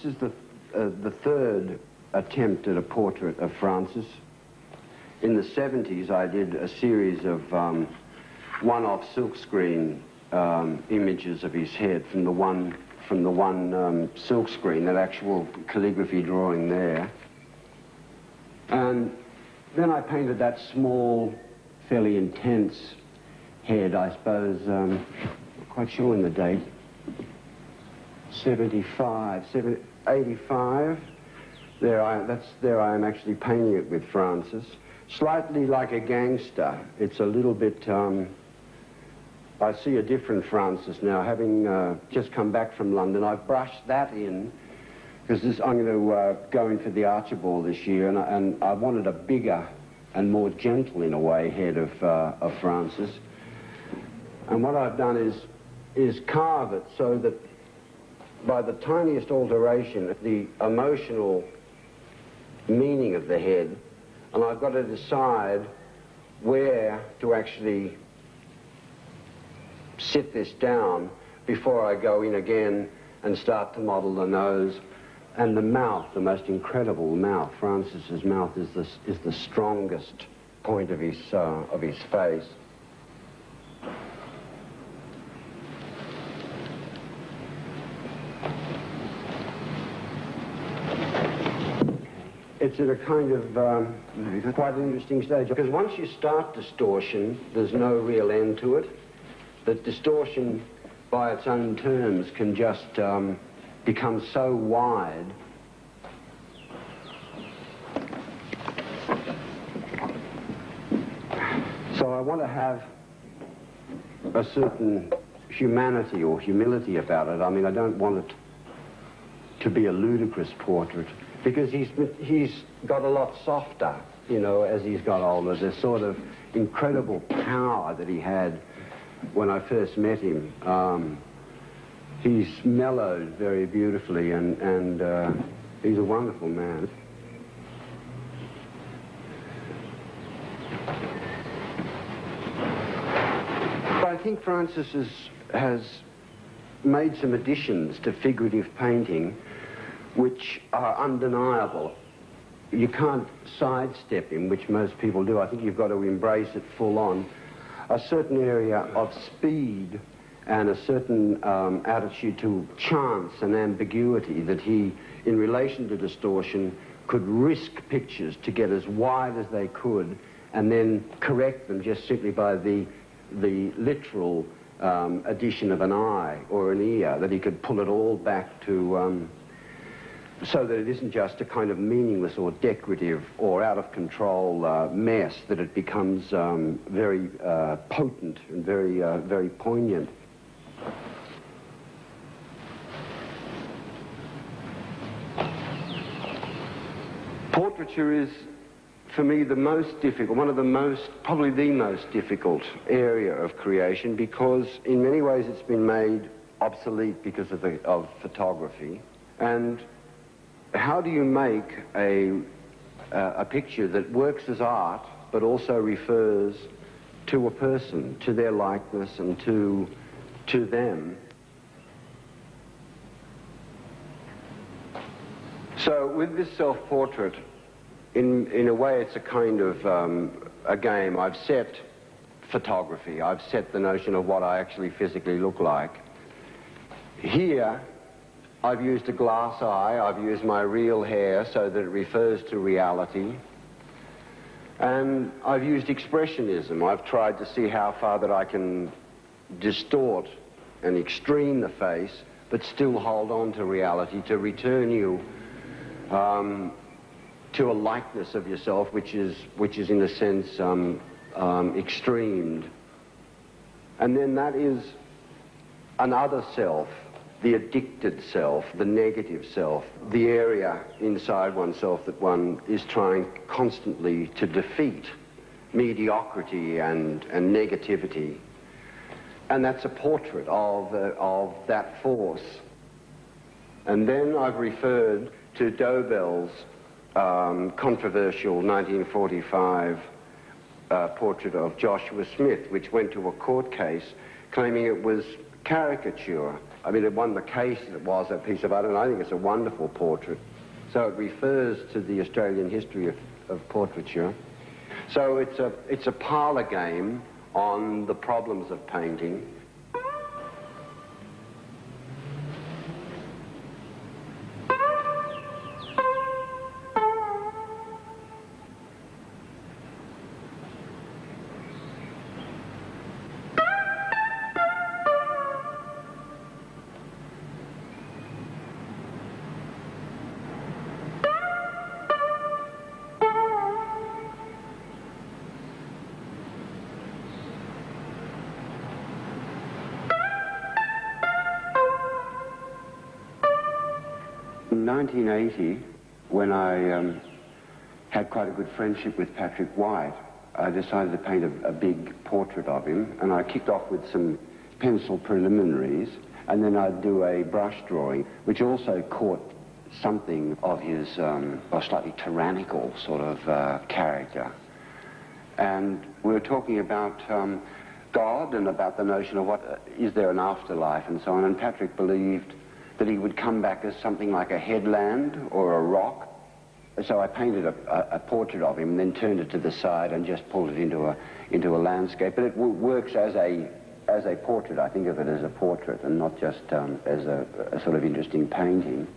this is the third attempt at a portrait of Francis. In the 70s, I did a series of one-off silkscreen images of his head from the one silkscreen, that actual calligraphy drawing there. And then I painted that small, fairly intense head, I suppose, I'm not quite sure in the date, 85. There I am actually painting it with Francis. Slightly like a gangster. It's a little bit, I see a different Francis now, having just come back from London. I've brushed that in, because I'm going to go in for the Archibald this year, and I wanted a bigger and more gentle, in a way, head of Francis. And what I've done is carve it so that by the tiniest alteration, the emotional meaning of the head, and I've got to decide where to actually sit this down before I go in again and start to model the nose. And the mouth, the most incredible mouth. Francis's mouth is the strongest point of his face. It's at a kind of quite an interesting stage, because once you start distortion, there's no real end to it. That distortion, by its own terms, can just become so wide so I want to have a certain humanity or humility about it. I mean, I don't want it to be a ludicrous portrait, because he's got a lot softer, you know, as he's got older. There's sort of incredible power that he had when I first met him. He's mellowed very beautifully, and he's a wonderful man. But I think Francis has made some additions to figurative painting which are undeniable. You can't sidestep him, which most people do. I think you've got to embrace it full on. A certain area of speed and a certain attitude to chance and ambiguity that he, in relation to distortion, could risk pictures to get as wide as they could and then correct them just simply by the literal addition of an eye or an ear, that he could pull it all back to so that it isn't just a kind of meaningless or decorative or out of control mess, that it becomes very potent and very poignant. Portraiture is, for me, the most difficult, probably the most difficult area of creation, because in many ways it's been made obsolete because of photography. And how do you make a picture that works as art but also refers to a person, to their likeness and to them? So with this self-portrait, in a way it's a kind of a game. I've set photography, I've set the notion of what I actually physically look like. Here I've used a glass eye, I've used my real hair so that it refers to reality. And I've used expressionism. I've tried to see how far that I can distort and extreme the face, but still hold on to reality, to return you to a likeness of yourself which is in a sense extremed. And then that is another self, the addicted self, the negative self, the area inside oneself that one is trying constantly to defeat, mediocrity and negativity. And that's a portrait of that force. And then I've referred to Dobell's controversial 1945 portrait of Joshua Smith, which went to a court case claiming it was caricature. I mean, it won the case, it was a piece of art, and I think it's a wonderful portrait. So it refers to the Australian history of portraiture. So it's a parlour game on the problems of painting. In 1980, when I had quite a good friendship with Patrick White, I decided to paint a big portrait of him, and I kicked off with some pencil preliminaries, and then I'd do a brush drawing, which also caught something of his slightly tyrannical sort of character. And we were talking about God and about the notion of is there an afterlife and so on, and Patrick believed that he would come back as something like a headland or a rock. So I painted a portrait of him and then turned it to the side and just pulled it into a landscape. But it works as a portrait. I think of it as a portrait and not just as a sort of interesting painting.